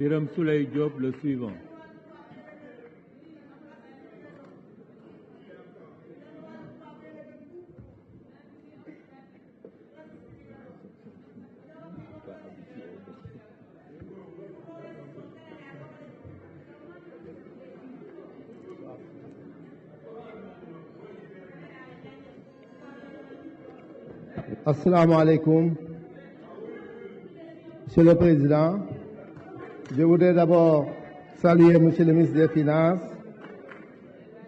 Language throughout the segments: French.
Birame Souleye Diop, le suivant. Assalamu alaikum. Monsieur le Président, je voudrais d'abord saluer Monsieur le ministre des Finances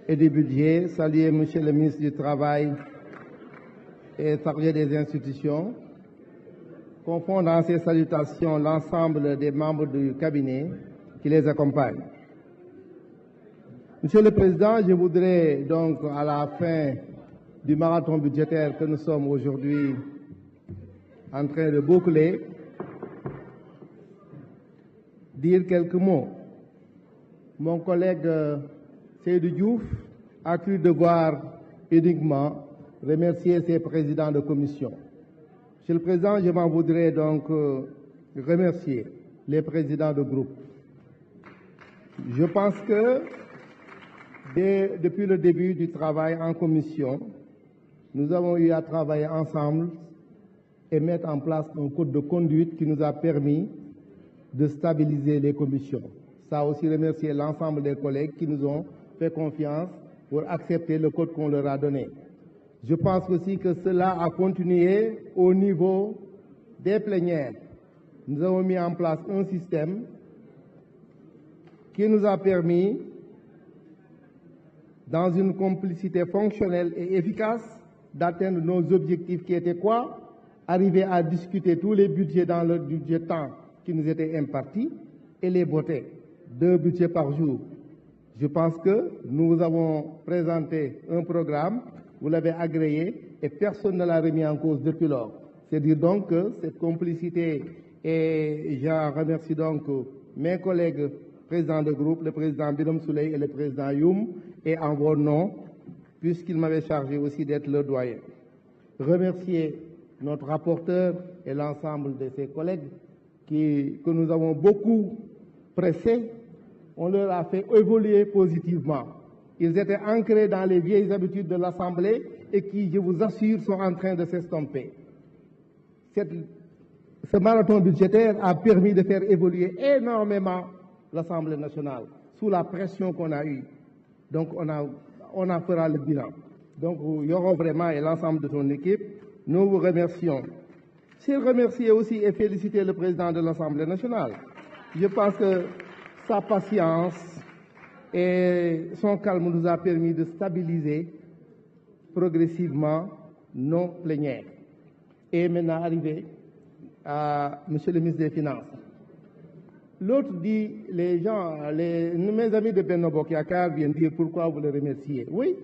et du Budget, saluer Monsieur le ministre du Travail et chargé des institutions, confondre dans ces salutations l'ensemble des membres du cabinet qui les accompagnent. Monsieur le Président, je voudrais donc à la fin du marathon budgétaire que nous sommes aujourd'hui en train de boucler, dire quelques mots. Mon collègue Seydou Diouf a cru devoir uniquement remercier ses présidents de commission. Monsieur le Président, je m'en voudrais donc remercier les présidents de groupe. Je pense que depuis le début du travail en commission, nous avons eu à travailler ensemble et mettre en place un code de conduite qui nous a permis de stabiliser les commissions. Ça a aussi remercié l'ensemble des collègues qui nous ont fait confiance pour accepter le code qu'on leur a donné. Je pense aussi que cela a continué au niveau des plénières. Nous avons mis en place un système qui nous a permis, dans une complicité fonctionnelle et efficace, d'atteindre nos objectifs qui étaient quoi? Arriver à discuter tous les budgets dans le budget temps qui nous était imparti et les voter. 2 budgets par jour. Je pense que nous avons présenté un programme, vous l'avez agréé et personne ne l'a remis en cause depuis lors. C'est dire donc que cette complicité, et j'en remercie donc mes collègues présidents de groupe, le président Birame Souleye et le président Youm, et en vos noms, puisqu'il m'avait chargé aussi d'être le doyen. Remercier notre rapporteur et l'ensemble de ses collègues que nous avons beaucoup pressés. On leur a fait évoluer positivement. Ils étaient ancrés dans les vieilles habitudes de l'Assemblée et qui, je vous assure, sont en train de s'estomper. Ce marathon budgétaire a permis de faire évoluer énormément l'Assemblée nationale sous la pression qu'on a eue. Donc on en fera le bilan. Donc Yoro vraiment et l'ensemble de son équipe, nous vous remercions. Je remercier aussi et féliciter le président de l'Assemblée nationale. Je pense que sa patience et son calme nous a permis de stabiliser progressivement nos plénières. Et maintenant arrivé à Monsieur le ministre des Finances. L'autre dit, mes amis de Benno Bokk Yaakaar viennent dire pourquoi vous les remerciez. Oui,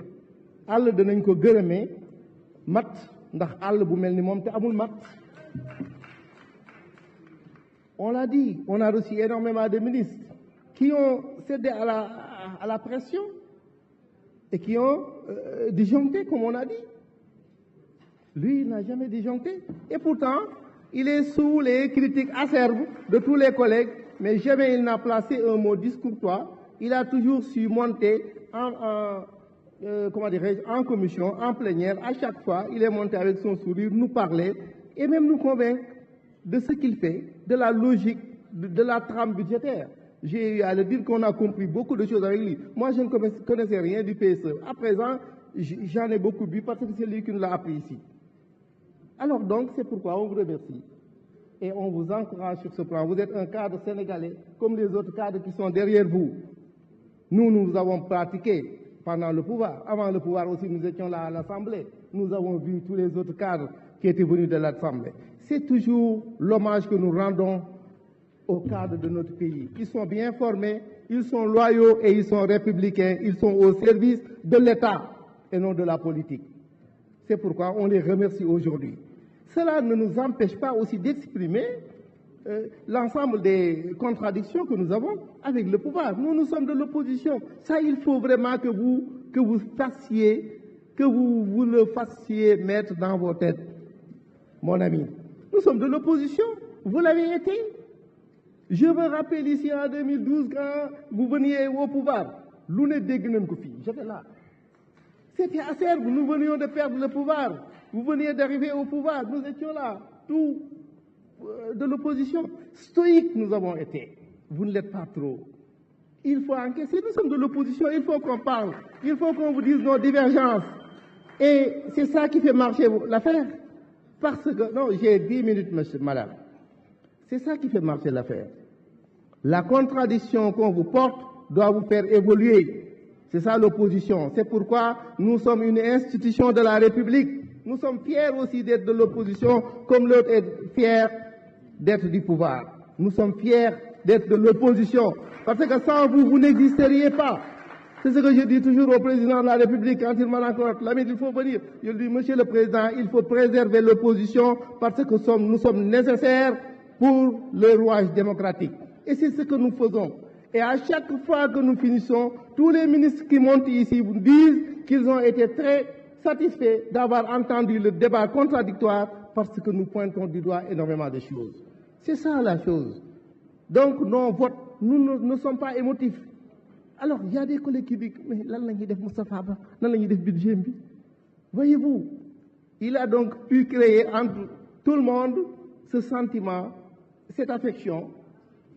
àll danañ ko gërëmee mat ndax àll bu mel ni moom te amul mat. On l'a dit, on a reçu énormément de ministres qui ont cédé à la pression et qui ont disjoncté, comme on a dit. Lui, il n'a jamais disjoncté. Et pourtant, il est sous les critiques acerbes de tous les collègues, mais jamais il n'a placé un mot discourtois. Il a toujours su monter en commission, en plénière. À chaque fois, il est monté avec son sourire, nous parler et même nous convaincre de ce qu'il fait, de la logique, de la trame budgétaire. J'ai eu à le dire qu'on a compris beaucoup de choses avec lui. Moi, je ne connaissais rien du PSE. À présent, j'en ai beaucoup vu parce que c'est lui qui nous l'a appris ici. Alors donc, c'est pourquoi on vous remercie. Et on vous encourage sur ce plan. Vous êtes un cadre sénégalais, comme les autres cadres qui sont derrière vous. Nous avons pratiqué pendant le pouvoir. Avant le pouvoir aussi, nous étions là à l'Assemblée. Nous avons vu tous les autres cadres qui étaient venus de l'Assemblée. C'est toujours l'hommage que nous rendons aux cadres de notre pays. Ils sont bien formés, ils sont loyaux et ils sont républicains. Ils sont au service de l'État et non de la politique. C'est pourquoi on les remercie aujourd'hui. Cela ne nous empêche pas aussi d'exprimer l'ensemble des contradictions que nous avons avec le pouvoir. Nous sommes de l'opposition. Ça, il faut vraiment que vous le fassiez mettre dans vos têtes, mon ami. Nous sommes de l'opposition. Vous l'avez été. Je me rappelle ici en 2012 quand vous veniez au pouvoir. L'une dégg nañ ko fii, j'étais là. C'était acerbe, nous venions de perdre le pouvoir. Vous veniez d'arriver au pouvoir, nous étions là, tout de l'opposition. Stoïque nous avons été. Vous ne l'êtes pas trop. Il faut encaisser, nous sommes de l'opposition, il faut qu'on parle, il faut qu'on vous dise nos divergences. Et c'est ça qui fait marcher l'affaire. Parce que, non, j'ai 10 minutes, monsieur, madame. C'est ça qui fait marcher l'affaire. La contradiction qu'on vous porte doit vous faire évoluer. C'est ça l'opposition. C'est pourquoi nous sommes une institution de la République. Nous sommes fiers aussi d'être de l'opposition, comme l'autre est fier d'être du pouvoir. Nous sommes fiers d'être de l'opposition. Parce que sans vous, vous n'existeriez pas. C'est ce que je dis toujours au président de la République quand il me rencontre. Lamine, il faut venir. Je lui dis, monsieur le président, il faut préserver l'opposition parce que nous sommes nécessaires pour le rouage démocratique. Et c'est ce que nous faisons. Et à chaque fois que nous finissons, tous les ministres qui montent ici vous disent qu'ils ont été très satisfaits d'avoir entendu le débat contradictoire parce que nous pointons du doigt énormément de choses. C'est ça la chose. Donc, nos votes, nous ne sommes pas émotifs. Alors, il y a des collègues qui disent, mais là, il y a Moustapha Ba, là, il y a budget. Voyez-vous, il a donc pu créer entre tout le monde ce sentiment, cette affection.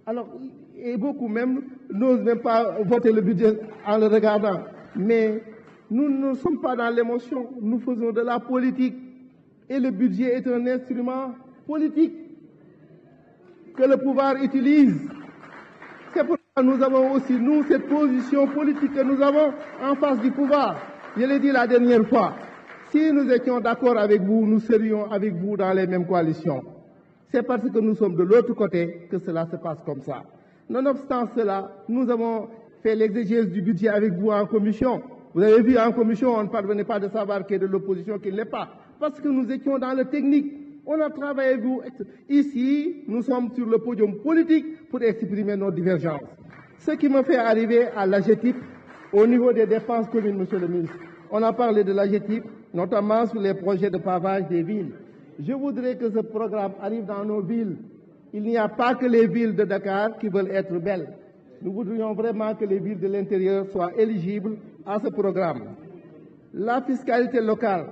Alors, et beaucoup même n'osent même pas voter le budget en le regardant. Mais nous ne sommes pas dans l'émotion, nous faisons de la politique. Et le budget est un instrument politique que le pouvoir utilise. C'est pourquoi nous avons aussi, nous, cette position politique que nous avons en face du pouvoir. Je l'ai dit la dernière fois, si nous étions d'accord avec vous, nous serions avec vous dans les mêmes coalitions. C'est parce que nous sommes de l'autre côté que cela se passe comme ça. Nonobstant cela, nous avons fait l'exégèse du budget avec vous en commission. Vous avez vu, en commission, on ne parvenait pas de savoir qui est de l'opposition, qui ne l'est pas. Parce que nous étions dans le technique. On a travaillé avec vous. Ici, nous sommes sur le podium politique pour exprimer nos divergences. Ce qui me fait arriver à l'AGETIP, au niveau des dépenses communes, monsieur le ministre. On a parlé de l'AGETIP, notamment sur les projets de pavage des villes. Je voudrais que ce programme arrive dans nos villes. Il n'y a pas que les villes de Dakar qui veulent être belles. Nous voudrions vraiment que les villes de l'intérieur soient éligibles à ce programme. La fiscalité locale.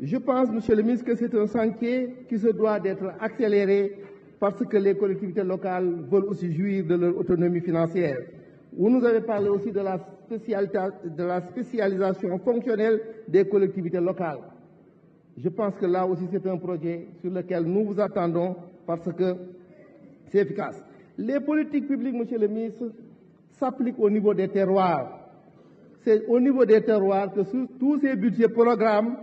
Je pense, monsieur le ministre, que c'est un chantier qui se doit d'être accéléré parce que les collectivités locales veulent aussi jouir de leur autonomie financière. Vous nous avez parlé aussi de la spécialisation fonctionnelle des collectivités locales. Je pense que là aussi c'est un projet sur lequel nous vous attendons parce que c'est efficace. Les politiques publiques, monsieur le ministre, s'appliquent au niveau des terroirs. C'est au niveau des terroirs que tous ces budgets programmes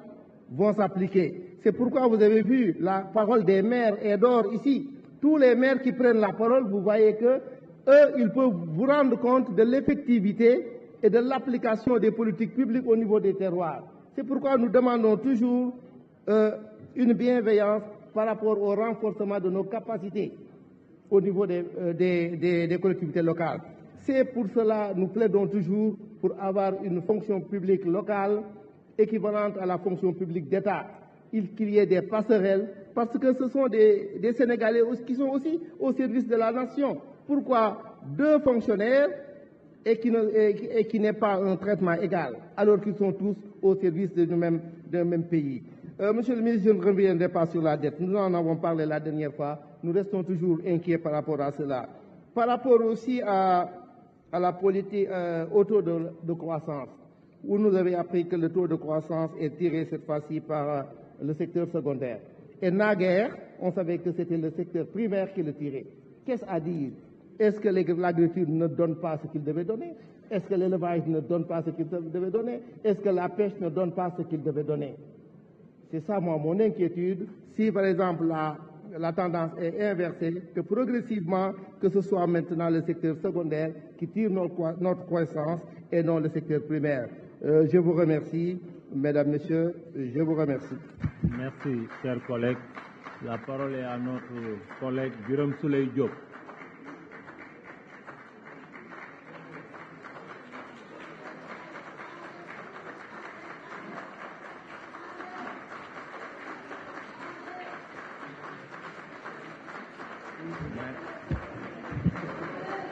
vont s'appliquer. C'est pourquoi vous avez vu la parole des maires et d'or ici. Tous les maires qui prennent la parole, vous voyez que eux, ils peuvent vous rendre compte de l'effectivité et de l'application des politiques publiques au niveau des terroirs. C'est pourquoi nous demandons toujours une bienveillance par rapport au renforcement de nos capacités au niveau des collectivités locales. C'est pour cela que nous plaidons toujours pour avoir une fonction publique locale équivalente à la fonction publique d'État. Qu'il y ait des passerelles, parce que ce sont des Sénégalais qui sont aussi au service de la nation. Pourquoi deux fonctionnaires et qui n'est pas un traitement égal, alors qu'ils sont tous au service d'un même pays? Monsieur le ministre, je ne reviendrai pas sur la dette. Nous en avons parlé la dernière fois. Nous restons toujours inquiets par rapport à cela. Par rapport aussi à la politique, au taux de croissance, où nous avez appris que le taux de croissance est tiré cette fois-ci par le secteur secondaire. Et naguère, on savait que c'était le secteur primaire qui le tirait. Qu'est-ce à dire? Est-ce que l'agriculture ne donne pas ce qu'il devait donner? Est-ce que l'élevage ne donne pas ce qu'il devait donner? Est-ce que la pêche ne donne pas ce qu'il devait donner? C'est ça, moi, mon inquiétude. Si, par exemple, la tendance est inversée, que progressivement, que ce soit maintenant le secteur secondaire qui tire notre croissance et non le secteur primaire. Je vous remercie, mesdames, messieurs, je vous remercie. Merci, chers collègues. La parole est à notre collègue Birame Souleye Diop.